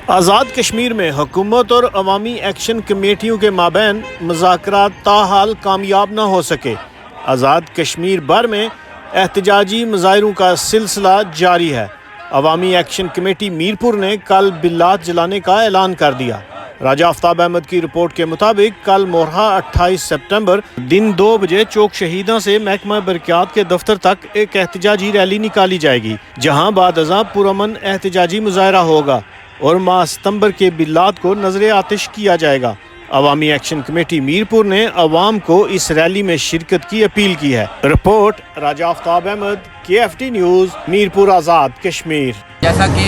آزاد کشمیر میں حکومت اور عوامی ایکشن کمیٹیوں کے مابین مذاکرات تاحال کامیاب نہ ہو سکے۔ آزاد کشمیر بھر میں احتجاجی مظاہروں کا سلسلہ جاری ہے۔ عوامی ایکشن کمیٹی میرپور نے کل بلات جلانے کا اعلان کر دیا۔ راجہ آفتاب احمد کی رپورٹ کے مطابق کل مورخہ 28 سپٹمبر دن 2 بجے چوک شہیداں سے محکمہ برقیات کے دفتر تک ایک احتجاجی ریلی نکالی جائے گی، جہاں بعد ازاں پرامن احتجاجی مظاہرہ ہوگا اور ماہ ستمبر کے بلات کو نظر آتش کیا جائے گا۔ عوامی ایکشن کمیٹی میرپور نے عوام کو اس ریلی میں شرکت کی اپیل کی ہے۔ رپورٹ راجہ آفتاب احمد، KFT نیوز، میرپور آزاد کشمیر۔ جیسا کہ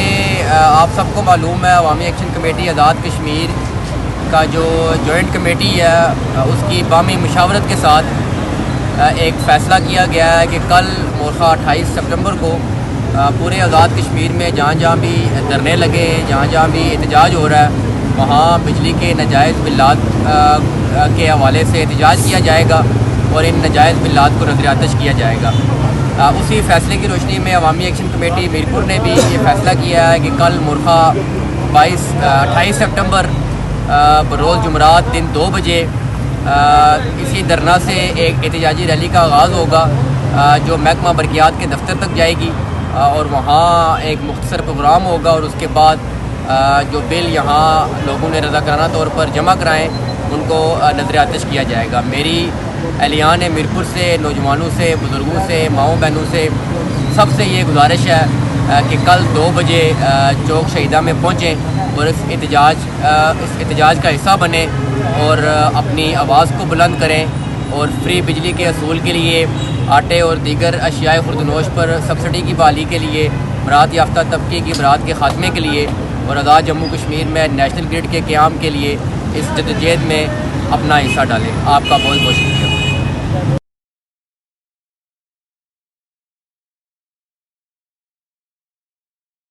آپ سب کو معلوم ہے، عوامی ایکشن کمیٹی آزاد کشمیر کا جو جوائنٹ کمیٹی ہے اس کی باہمی مشاورت کے ساتھ ایک فیصلہ کیا گیا ہے کہ کل مورخہ 28 سپٹمبر کو پورے آزاد کشمیر میں جہاں جہاں بھی دھرنے لگے، جہاں جہاں بھی احتجاج ہو رہا ہے، وہاں بجلی کے ناجائز بلات کے حوالے سے احتجاج کیا جائے گا اور ان ناجائز بلات کو نظر آتش کیا جائے گا۔ اسی فیصلے کی روشنی میں عوامی ایکشن کمیٹی میرپور نے بھی یہ فیصلہ کیا ہے کہ کل مورخہ 28 سپٹمبر بروز جمعرات دن 2 بجے اسی دھرنا سے ایک احتجاجی ریلی کا آغاز ہوگا جو محکمہ برقیات کے دفتر تک جائے گی اور وہاں ایک مختصر پروگرام ہوگا اور اس کے بعد جو بل یہاں لوگوں نے رضاکارانہ طور پر جمع کرائیں ان کو نظر آتش کیا جائے گا۔ میری اہلیان میرپور سے، نوجوانوں سے، بزرگوں سے، ماؤں بہنوں سے، سب سے یہ گزارش ہے کہ کل 2 بجے چوک شہیداں میں پہنچیں اور اس احتجاج کا حصہ بنیں اور اپنی آواز کو بلند کریں اور فری بجلی کے حصول کے لیے، آٹے اور دیگر اشیاء خوردنوش پر سبسڈی کی بحالی کے لیے، برات یافتہ طبقے کی برات کے خاتمے کے لیے اور آزاد جموں کشمیر میں نیشنل گرڈ کے قیام کے لیے اس جدوجہد میں اپنا حصہ ڈالیں۔ آپ کا بہت بہت شکریہ۔